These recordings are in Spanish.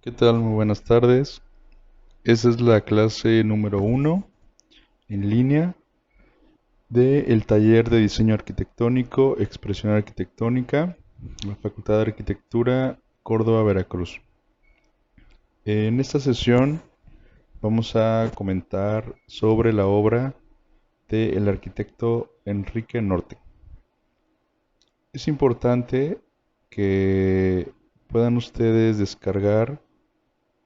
¿Qué tal? Muy buenas tardes. Esta es la clase número 1 en línea del taller de diseño arquitectónico, expresión arquitectónica, la Facultad de Arquitectura, Córdoba, Veracruz. En esta sesión vamos a comentar sobre la obra del arquitecto Enrique Norte. Es importante que puedan ustedes descargar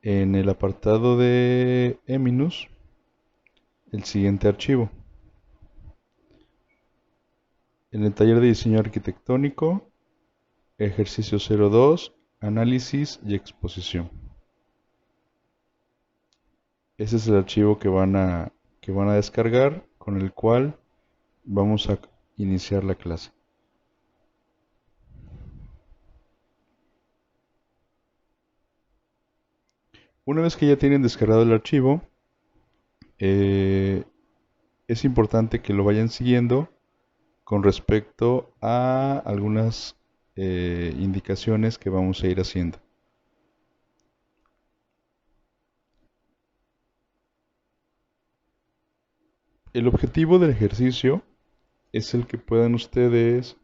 en el apartado de Eminus el siguiente archivo. En el taller de diseño arquitectónico, ejercicio 02, análisis y exposición. Ese es el archivo que van a descargar, con el cual vamos a iniciar la clase. Una vez que ya tienen descargado el archivo, eh, es importante que lo vayan siguiendo con respecto a algunas indicaciones que vamos a ir haciendo. El objetivo del ejercicio es el que puedan ustedes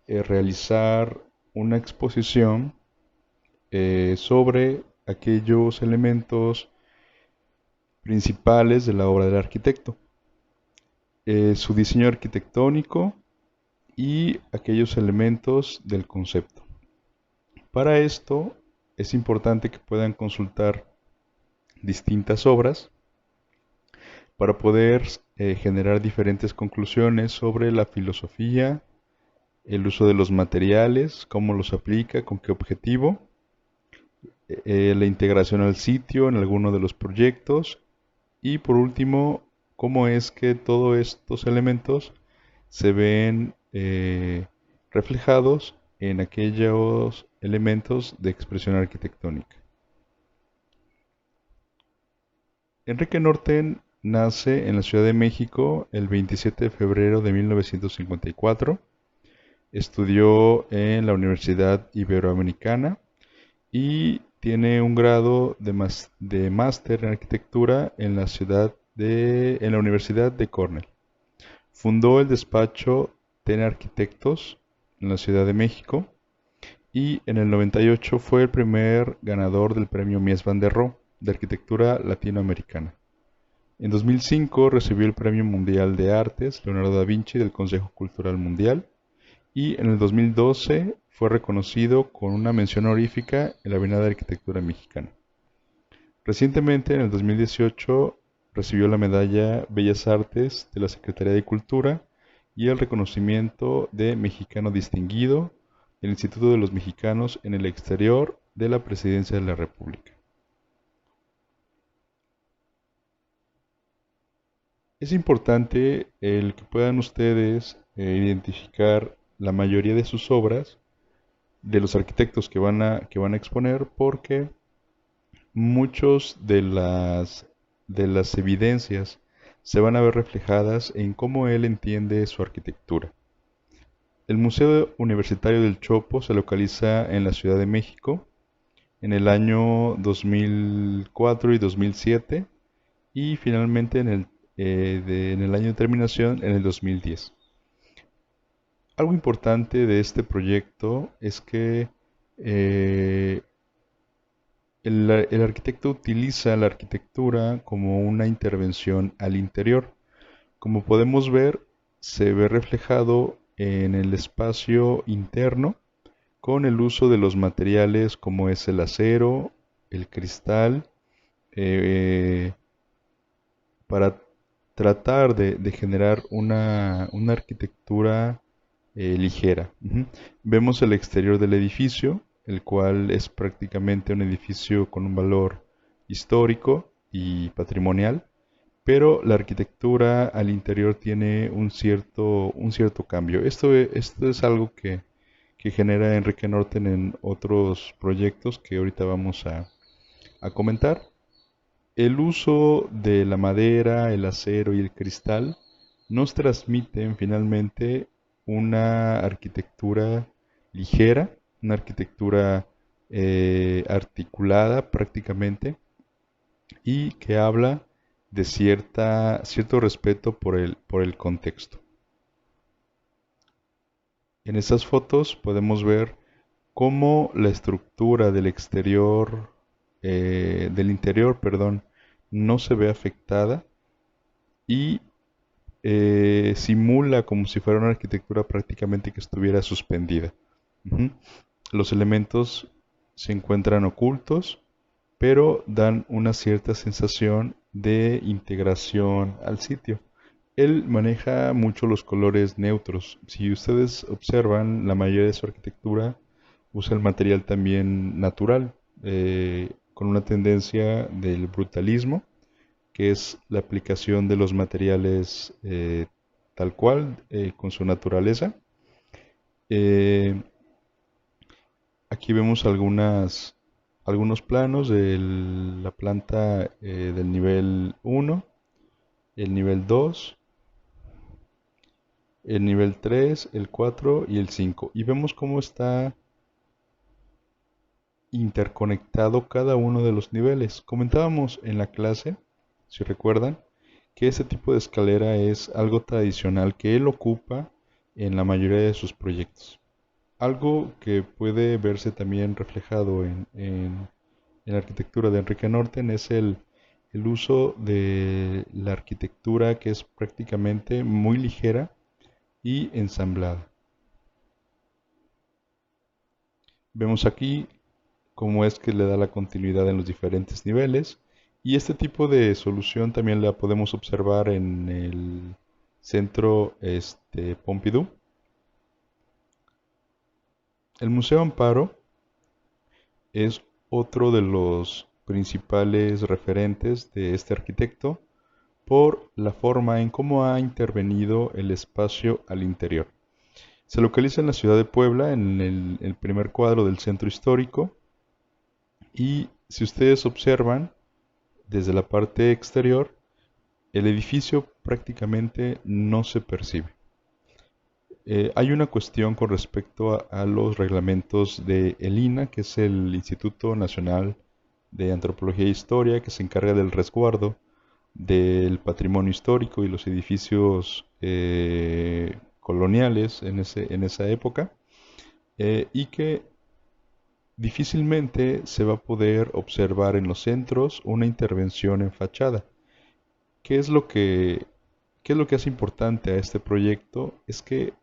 realizar una exposición sobre aquellos elementos principales de la obra del arquitecto, su diseño arquitectónico y aquellos elementos del concepto. Para esto es importante que puedan consultar distintas obras para poder generar diferentes conclusiones sobre la filosofía, el uso de los materiales, cómo los aplica, con qué objetivo, la integración al sitio en alguno de los proyectos y por último, cómo es que todos estos elementos se ven reflejados en aquellos elementos de expresión arquitectónica. Enrique Norten nace en la Ciudad de México el 27 de febrero de 1954. Estudió en la Universidad Iberoamericana y tiene un grado de máster en arquitectura en la Universidad de Cornell. Fundó el despacho TEN Arquitectos en la Ciudad de México y en el 98 fue el primer ganador del premio Mies van der Rohe de arquitectura latinoamericana. En 2005 recibió el Premio Mundial de Artes Leonardo da Vinci del Consejo Cultural Mundial y en el 2012 fue reconocido con una mención honorífica en la Bienal de Arquitectura Mexicana. Recientemente, en el 2018, recibió la medalla Bellas Artes de la Secretaría de Cultura y el reconocimiento de Mexicano Distinguido del Instituto de los Mexicanos en el Exterior de la Presidencia de la República. Es importante el que puedan ustedes identificar la mayoría de sus obras de los arquitectos que van a exponer porque muchos de las evidencias se van a ver reflejadas en cómo él entiende su arquitectura. El Museo Universitario del Chopo se localiza en la Ciudad de México en el año 2004 y 2007 y finalmente en el año de terminación en el 2010. Algo importante de este proyecto es que el arquitecto utiliza la arquitectura como una intervención al interior. Como podemos ver, se ve reflejado en el espacio interno con el uso de los materiales como es el acero, el cristal, eh, para tratar de generar una arquitectura ligera. Vemos el exterior del edificio, el cual es prácticamente un edificio con un valor histórico y patrimonial, pero la arquitectura al interior tiene un cierto cambio. Esto es algo que genera Enrique Norten en otros proyectos que ahorita vamos a comentar. El uso de la madera, el acero y el cristal nos transmiten finalmente una arquitectura ligera, una arquitectura articulada prácticamente y que habla de cierto respeto por el contexto. En estas fotos podemos ver cómo la estructura del interior, perdón, no se ve afectada y simula como si fuera una arquitectura prácticamente que estuviera suspendida. Ujú. Los elementos se encuentran ocultos, pero dan una cierta sensación de integración al sitio. Él maneja mucho los colores neutros. Si ustedes observan, la mayoría de su arquitectura usa el material también natural, con una tendencia del brutalismo, que es la aplicación de los materiales tal cual, con su naturaleza. Eh, Aquí vemos algunos planos de la planta del nivel 1, el nivel 2, el nivel 3, el 4 y el 5. Y vemos cómo está interconectado cada uno de los niveles. Comentábamos en la clase, si recuerdan, que ese tipo de escalera es algo tradicional que él ocupa en la mayoría de sus proyectos. Algo que puede verse también reflejado en la arquitectura de Enrique Norten es el uso de la arquitectura que es prácticamente muy ligera y ensamblada. Vemos aquí cómo es que le da la continuidad en los diferentes niveles y este tipo de solución también la podemos observar en el centro Pompidou. El Museo Amparo es otro de los principales referentes de este arquitecto por la forma en cómo ha intervenido el espacio al interior. Se localiza en la ciudad de Puebla, en el primer cuadro del centro histórico, y si ustedes observan desde la parte exterior, el edificio prácticamente no se percibe. Hay una cuestión con respecto a los reglamentos de el INAH, que es el Instituto Nacional de Antropología e Historia, que se encarga del resguardo del patrimonio histórico y los edificios coloniales en esa época, y que difícilmente se va a poder observar en los centros una intervención en fachada. ¿Qué es lo que, ¿Qué es lo que hace importante a este proyecto? Es que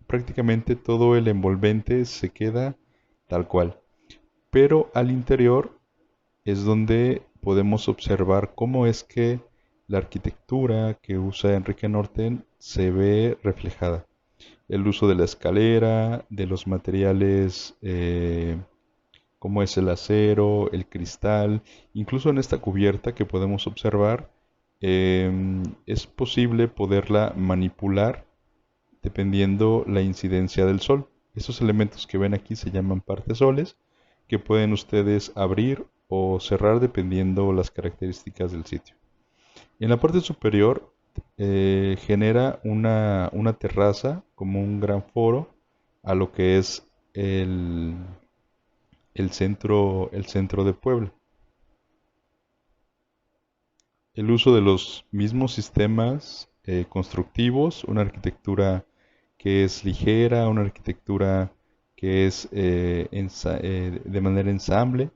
prácticamente todo el envolvente se queda tal cual, pero al interior es donde podemos observar cómo es que la arquitectura que usa Enrique Norten se ve reflejada. El uso de la escalera, de los materiales como es el acero, el cristal, incluso en esta cubierta que podemos observar, es posible poderla manipular dependiendo la incidencia del sol. Esos elementos que ven aquí se llaman partesoles, que pueden ustedes abrir o cerrar dependiendo las características del sitio. En la parte superior genera una terraza como un gran foro a lo que es el centro de Puebla. El uso de los mismos sistemas constructivos, una arquitectura que es ligera, una arquitectura que es de manera ensamble.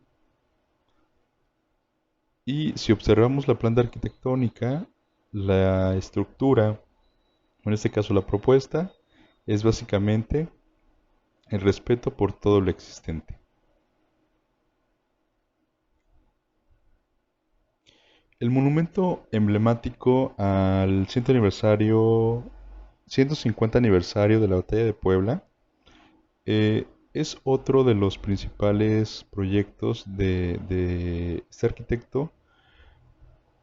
Y si observamos la planta arquitectónica, la estructura, en este caso la propuesta, es básicamente el respeto por todo lo existente. El monumento emblemático al 150 aniversario de la Batalla de Puebla es otro de los principales proyectos de este arquitecto,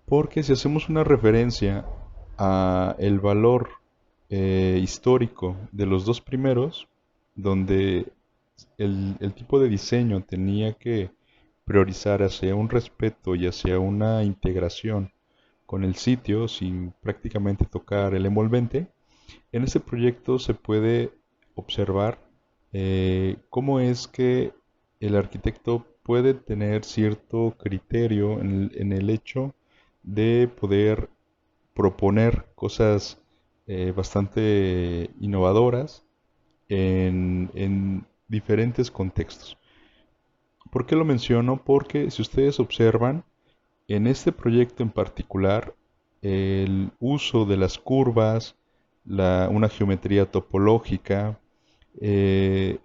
porque si hacemos una referencia a el valor histórico de los dos primeros, donde el tipo de diseño tenía que priorizar hacia un respeto y hacia una integración con el sitio sin prácticamente tocar el envolvente, en este proyecto se puede observar cómo es que el arquitecto puede tener cierto criterio en el hecho de poder proponer cosas bastante innovadoras en diferentes contextos. ¿Por qué lo menciono? Porque si ustedes observan, en este proyecto en particular, el uso de las curvas, una geometría topológica, eh,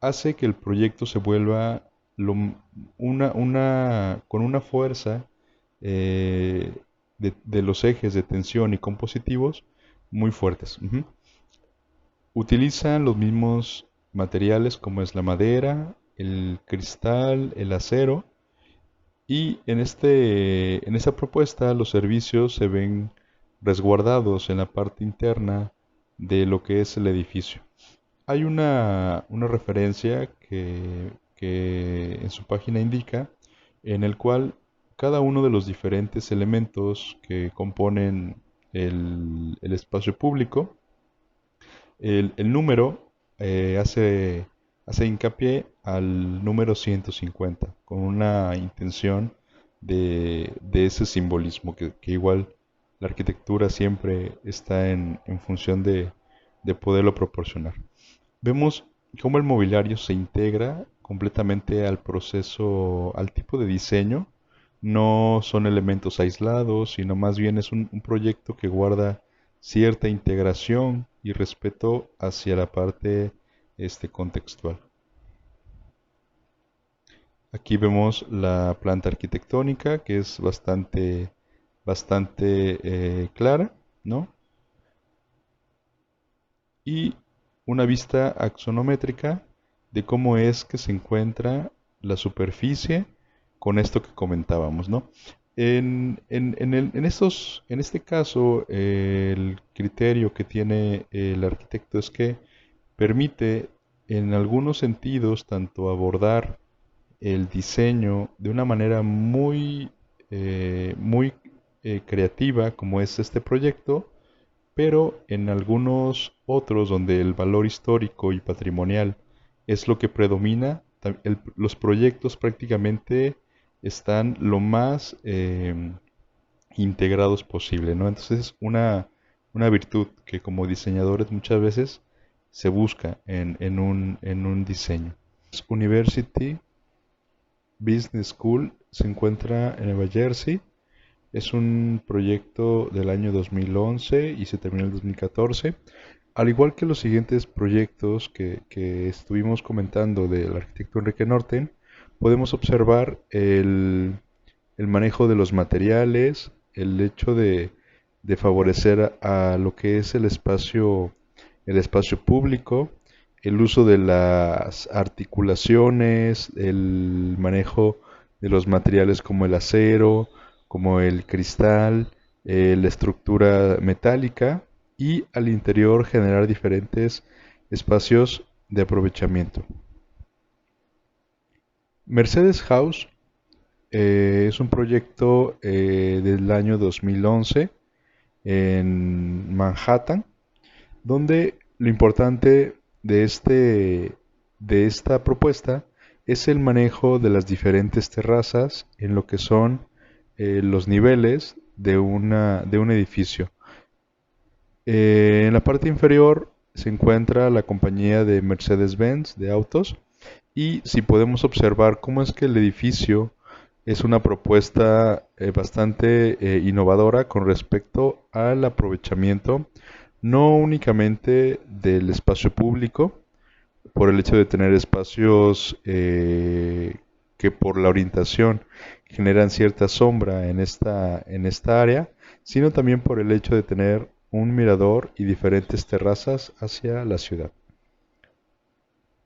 hace que el proyecto se vuelva con una fuerza eh, de los ejes de tensión y compositivos muy fuertes. Ujú. Utilizan los mismos materiales como es la madera, el cristal, el acero, y en esta propuesta los servicios se ven resguardados en la parte interna de lo que es el edificio. Hay una referencia que en su página indica en el cual cada uno de los diferentes elementos que componen el espacio público, el número hace hincapié al número 150 con una intención de ese simbolismo que igual la arquitectura siempre está en función de poderlo proporcionar. Vemos cómo el mobiliario se integra completamente al proceso, al tipo de diseño. No son elementos aislados, sino más bien es un proyecto que guarda cierta integración y respeto hacia la parte contextual. Aquí vemos la planta arquitectónica que es bastante clara, ¿no? Y una vista axonométrica de cómo es que se encuentra la superficie con esto que comentábamos, ¿no? En este caso, el criterio que tiene el arquitecto es que permite en algunos sentidos tanto abordar el diseño de una manera muy creativa como es este proyecto, pero en algunos otros donde el valor histórico y patrimonial es lo que predomina, los proyectos prácticamente están lo más integrados posible, ¿no? Entonces es una virtud que como diseñadores muchas veces se busca en un diseño. University Business School se encuentra en Nueva Jersey. Es un proyecto del año 2011 y se terminó en el 2014. Al igual que los siguientes proyectos que estuvimos comentando del arquitecto Enrique Norten, podemos observar el manejo de los materiales, el hecho de favorecer a lo que es el espacio público, el uso de las articulaciones, el manejo de los materiales como el acero, como el cristal, la estructura metálica y al interior generar diferentes espacios de aprovechamiento. Mercedes House es un proyecto del año 2011 en Manhattan, donde lo importante de esta propuesta es el manejo de las diferentes terrazas en lo que son los niveles de un edificio. En la parte inferior se encuentra la compañía de Mercedes-Benz de autos y si podemos observar cómo es que el edificio es una propuesta bastante innovadora con respecto al aprovechamiento no únicamente del espacio público, por el hecho de tener espacios que por la orientación generan cierta sombra en esta área, sino también por el hecho de tener un mirador y diferentes terrazas hacia la ciudad.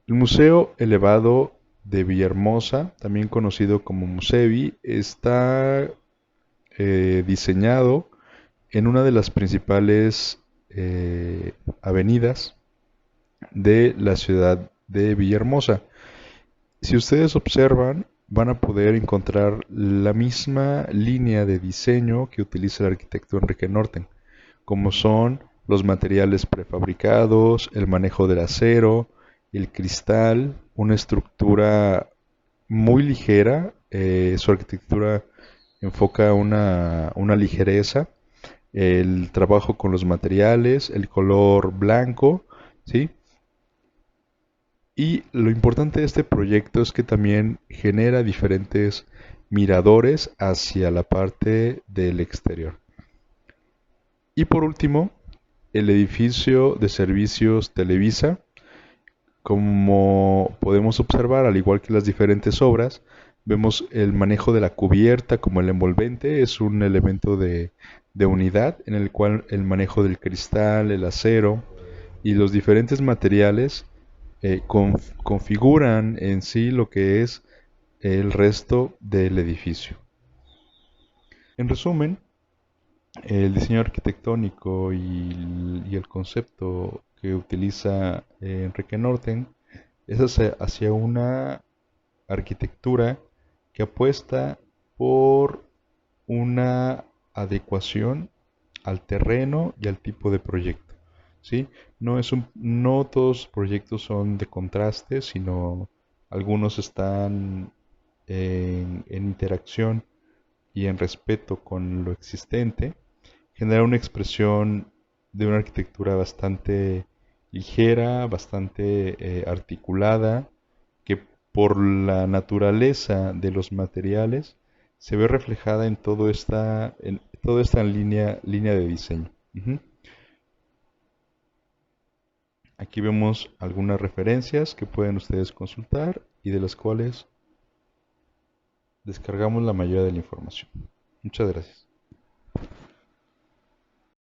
El Museo Elevado de Villahermosa, también conocido como Musevi, está diseñado en una de las principales avenidas de la ciudad de Villahermosa. Si ustedes observan, van a poder encontrar la misma línea de diseño que utiliza el arquitecto Enrique Norten, como son los materiales prefabricados, el manejo del acero, el cristal, una estructura muy ligera, su arquitectura enfoca una ligereza, el trabajo con los materiales, el color blanco, ¿sí? Y lo importante de este proyecto es que también genera diferentes miradores hacia la parte del exterior. Y por último, el edificio de servicios Televisa, como podemos observar, al igual que las diferentes obras, vemos el manejo de la cubierta como el envolvente, es un elemento de unidad en el cual el manejo del cristal, el acero y los diferentes materiales configuran en sí lo que es el resto del edificio. En resumen, el diseño arquitectónico y el concepto que utiliza Enrique Norten es hacia una arquitectura que apuesta por una adecuación al terreno y al tipo de proyecto. ¿Sí? No todos los proyectos son de contraste, sino algunos están en interacción y en respeto con lo existente, genera una expresión de una arquitectura bastante ligera, bastante articulada, que por la naturaleza de los materiales se ve reflejada en toda esta línea de diseño. Ujú. Aquí vemos algunas referencias que pueden ustedes consultar y de las cuales descargamos la mayoría de la información. Muchas gracias.